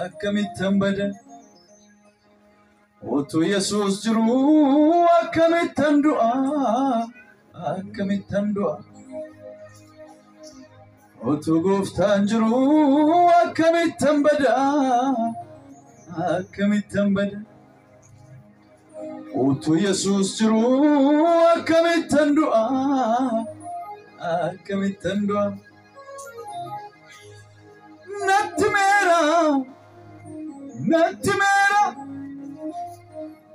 akkamitti bada otu Yesuus jiru akkamitti du'a otu Gooftaan jiru akkamitti bada otu Yesuus jiru akkamitti du'a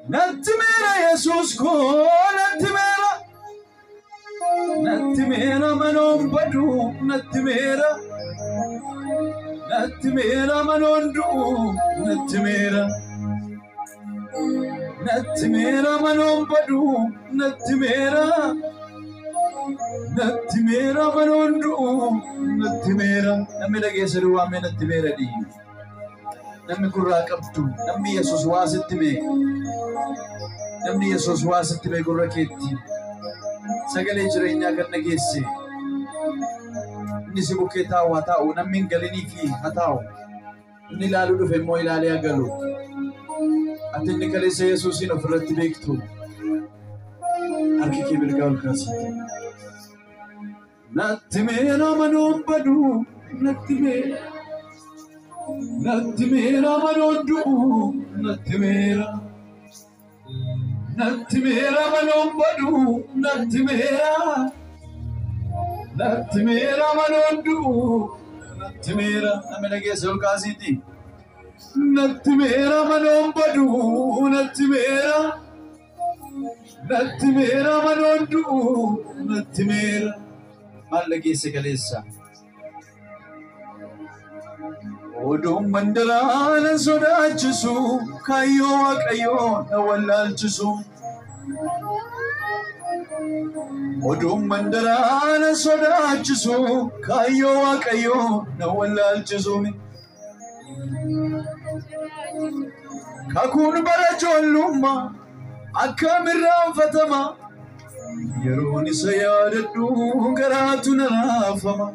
Nattimera Yesuus ko nattimera manon badu nattimera manon du nattimera manon badu nattimera manon du nattimera namni dhageessu waa mee nattimera di namni gurraa qabdu namni Yesuus waasitti mee gurra keetti sagalee jireenyaa kan dhageesse inni si bukkee taa'u namni hin galinii fi haa taa'u inni ilaaluu dhufe immoo ilaalee haa galu ati inni kaleessa Yesuusin ofirratti beektu harki kee mirgaa ol kaasitti nattimera manon badu nattimera manon du'u nattimera manon badu nattimera manon du'u nattimera namni dhageesse ol kaasitti nattimera manon badu nattimera manon du'u nattimera maal dhageesse kaleessa Odum mandarana sodaachisu kayyoo waaqayyoo na wallaalchisu Odum mandarana sodaachisu kayyoo waaqayyoo na wallaalchisu Kakuun bara ijoollummaa akkamirraanfatama yeroon isa yaadadhu garaatu na raafama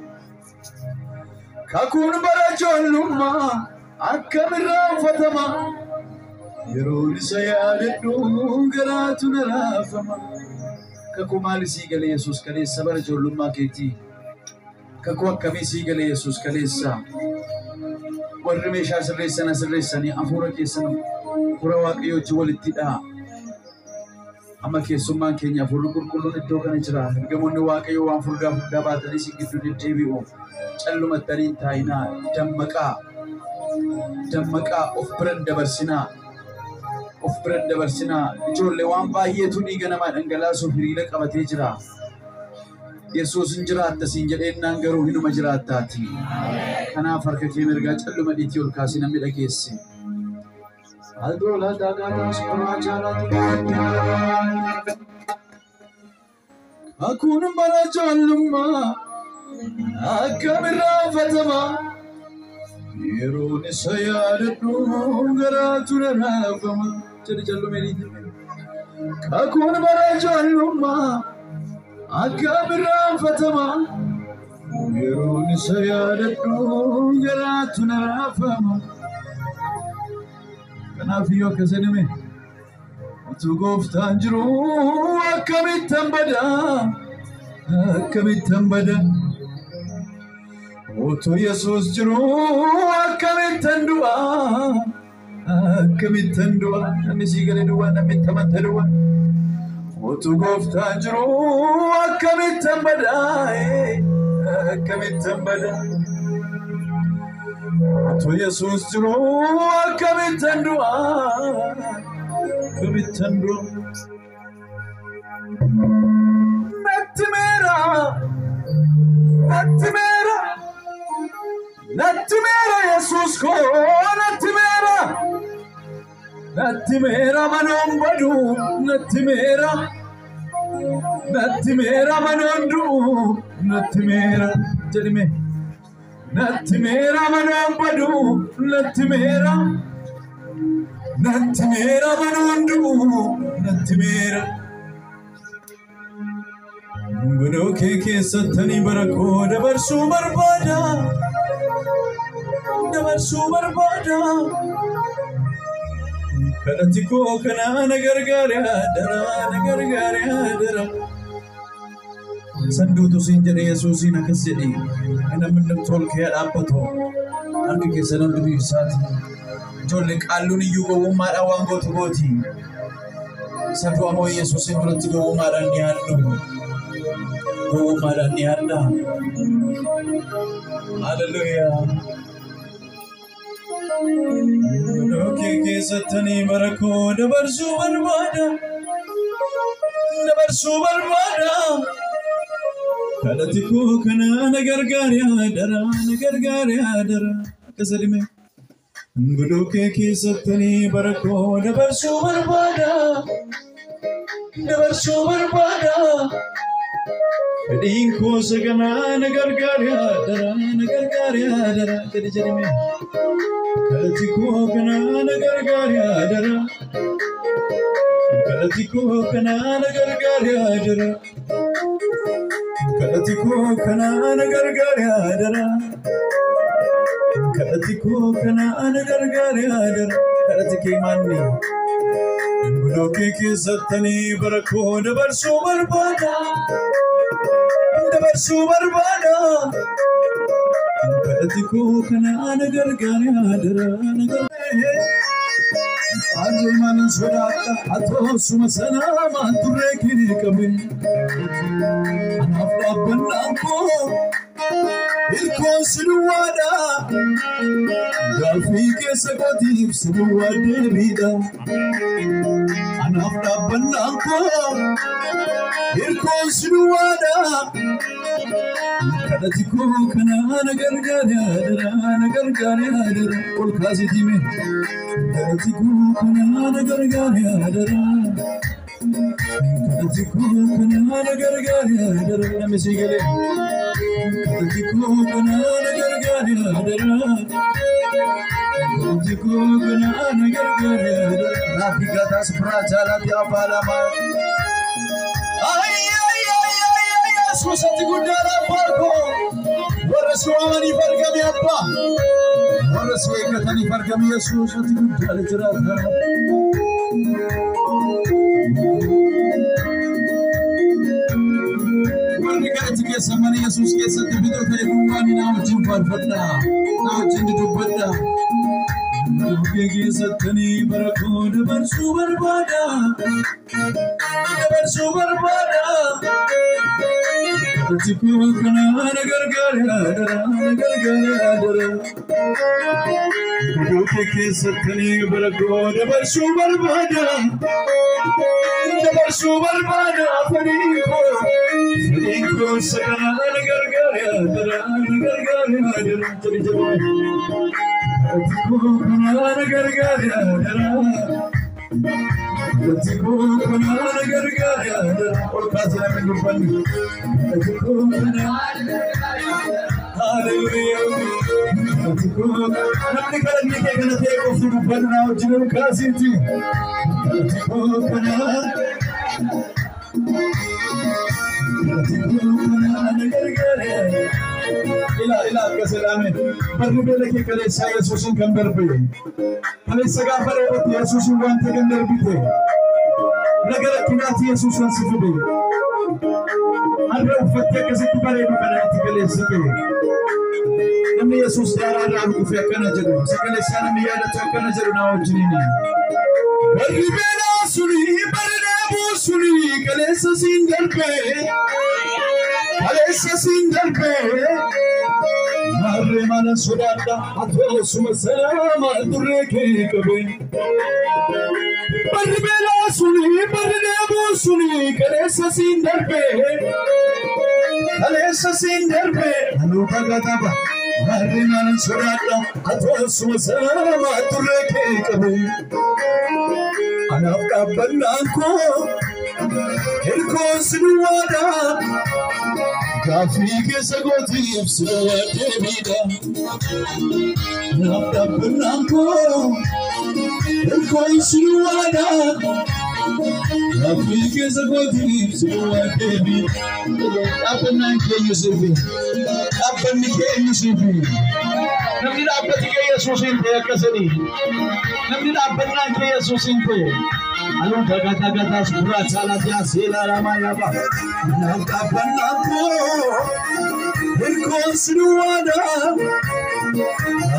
Kakuun bara ijoollummaa akkamirraanfatama yeroon isa yaadadhu garaatu na raafama Kakuu maali sii galee Yesuus kaleessa bara ijoollummaa keetii kakuu akkamii sii galee Yesuus kaleessa warri meeshaa sirreessanii hafuura keessan fura waaqayyootti walitti dha'a amma keessummaan keenya hafuurri qulqulluun iddoo kana jira ergamoonni waaqayyoo waan furdaa baatanii si gidduu deddeebi'u callumattaniin taa'inaa dammaqaa of biran dabarsinaa ijoollee waan baay'eetu dhiiga namaa dhangalaasuuf hiriira qabatee jira Yesuus hin jiraatta siin jedheennaan garuu hinuma jiraattaati kanaaf harka kee mirgaa calluma dhiitii ol kaasii namni dhageesse Aldola dagata spirituality Akun bara ijoollumma akkamirraanfatama yeroon isa yaadadhu garaatu na raafama jedhe jallumeeniiti Akun bara ijoollumma akkamirraanfatama yeroon isa yaadadhu garaatu na raafama Kanaaf yoo akkasanime otu Gooftaan jiru akkamitti bada otu Yesuus jiru akkamitti du'a namni sii galee du'a namni tamante du'a otu Gooftaan jiru akkamitti bada otu Yesuus jiru akkamitti du'a nattimera Yesuus ko nattimera manon badu nattimera manon du'u nattimera jedhime nattimera manon badu nattimera manon du'u nattimera Buno ke keessatti barakoo dabarsuu barbaada dabarsuu barbaada kadhatti koo kana na gargaari adara sanduutu siin jedhe Yesuusiin akkas jedhe namni namtol kee dhaabbato harki keessan hundi biifsaati ijoollee qaalluun iyyuu gowwummaadhaan waan gootu gooti sandu ammoo Yesuusiin biratti gowwummaadhaan ni hadhu gowwummaadhaan ni hadha hallelujah Dokee keessatti barakoo dabarsuu barbaada kadhatti koo kana na gargaari adara akkasadime Dokee keessatti barakoo dabarsuu barbaada fedhiin koo sagana na gargaari adara jedhime kadhatti koo kana na gargaari adara kadhatti koo kana na gargaari adara kadhatti koo kana na gargaari adara kadhatti koo kana na gargaari adara kadhatti kee manni Dokee keessatti barakoo dabarsuu barbaada kadhatti koo kana na gargaari adara Arman sodaata atosuma sanama turrekini kabe Anafabban ko ilkon sinuwada Gafi ke sakati sinuwade bida Anafabban ko ilkon sinuwada kadhatti koo kana na gargaari adara ol kaasitime kadhatti koo kana na gargaari adara kadhatti koo kana na gargaari adara namni si galee kadhatti koo kana na gargaari adara kadhatti koo kana na gargaari adara naafi gatas praachaalati afaalama Sosati gudara parko Warasi wamani fargami abba Warasi ekatani fargami Yesus Sosati gudara jirata Warni kadhatti keessa mana Yesus keessatti bitoota hedduuwwani na wajjin faarfadha na wajjin dubbadha Dokee keessatti barakoo dabarsuu barbaada kadhatti koo kana na gargaari adara Dokee keessatti barakoo dabarsuu barbaada fedhiin koo sagana na gargaari adara kadhatti koo kana na gargaari adara kadhatti koo kana na gargaari adara ol kaasee dubbanni kadhatti koo kana hallelujah kadhatti koo namni kadhanni kee kana ta'e qofti dubbanni na wajjin ol kaasiiti kadhatti koo kana ila kasalame barri bele ke kale sa Yesusin kan darbe kale saga fare ko Yesusin wante kan darbite nagara kinati Yesusin sifude arre ufatte ke sitti bare ko kana kale sike namni Yesus dara ran ku fe kana jedu sakale sana mi yada to kana jedu na wajini barri bele suni barre bu suni kale sasin darbe Arre mana sodaata atosuma sanama turrekini kabe barri bela suni barre bu suni kale sasin darbe anu kagataba arre mana sodaata atosuma sanama turrekini kabe anaf kabbananko ilkon sinuwada Gafi ke sagoti suwade bida Nafta bananko Elkoi sinuwada Gafi ke sagoti suwade bida Apan ke Yusufi نمني لابتك يسوع انت يا كسني نمني لابتنا انت يسوع انت ألون كذا كذا سبرا سالات يا سيلا راما يا با نابتنا كو الكون سلوانا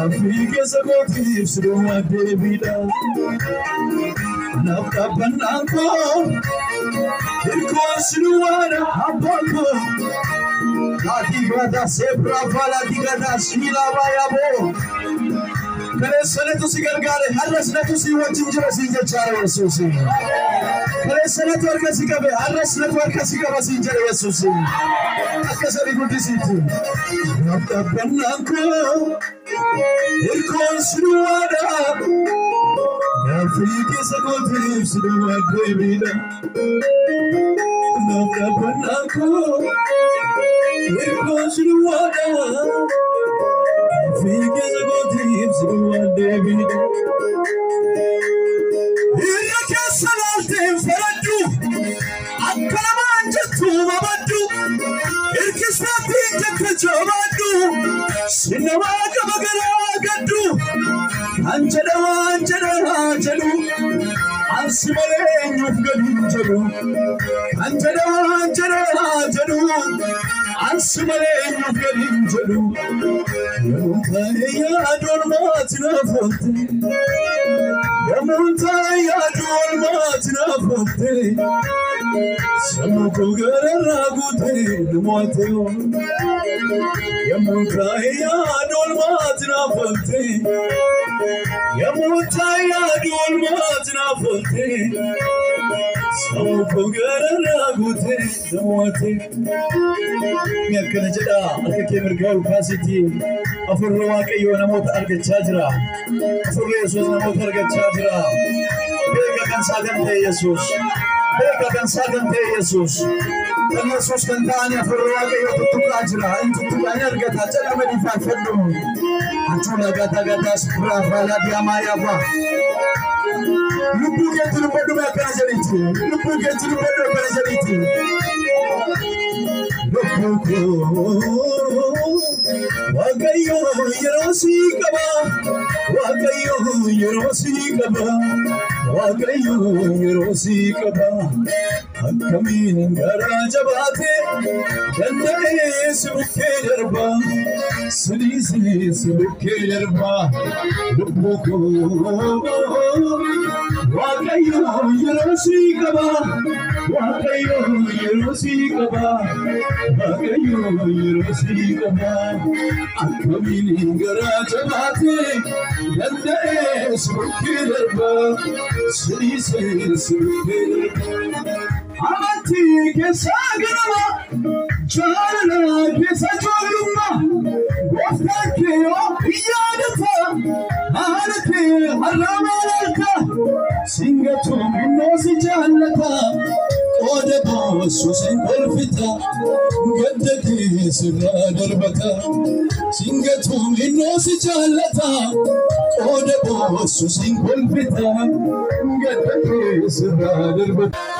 أفريقيا سكوتي سلوا ديفيدا نابتنا كو الكون سلوانا أبوكو Latigada sebra fala digada shila bayabo kare sanatu sigargare harras natu si wajinjara sinja chara yesusi kare sanatu arka sigabe harras natu arka sigaba sinjara yesusi akasari gudisiti nabta banako irkon suwada nafiki sakoti suwa devida nabta banako irkon suwada nafiki sakoti suwa devida irka salate faradu akalamanjatu mabadu irka sapi jakajabadu sinawaga magaragadu anjada anjadu ansimale nyufgadinjadu anjada anjadu ansimale nyufgadinjadu yamuntaya adormatina fonte yamuntaya adormatina fonte samuko garagute numoteo yamuntaya adormatina fonte yamuntaya adormatina fonte samuko garagute numoteo يمكن جدا أركب مرجول فاسدي أفر رواقي ونموت أركب شاجرة أفر يسوع نموت أركب شاجرة بيجا كان سادم تي يسوع بيجا كان سادم تي يسوع كان يسوع كان تاني أفر رواقي وتتوقع أجرة أنت تتوقع نرجع تجلى من يفعلون أنتوا لقطة سكرا فلا ديما يابا لبوك يتلبدو ما كان جريتي لبوك يتلبدو ما كان جريتي Wagayo yerosi kaba akamin garaja bate jannay subke darba sili subke darba lubko wagayo yerosi kaba akamin garaja bate jannay subke darba sili subke Amanti ke sagrama chalna ke sajoluma wafta ke o iyadata halake haramalaka singatu minnosi jannata ode bosu singolfita gaddati sirra darbata singatu minnosi jannata ode bosu singolfita gaddati sirra darbata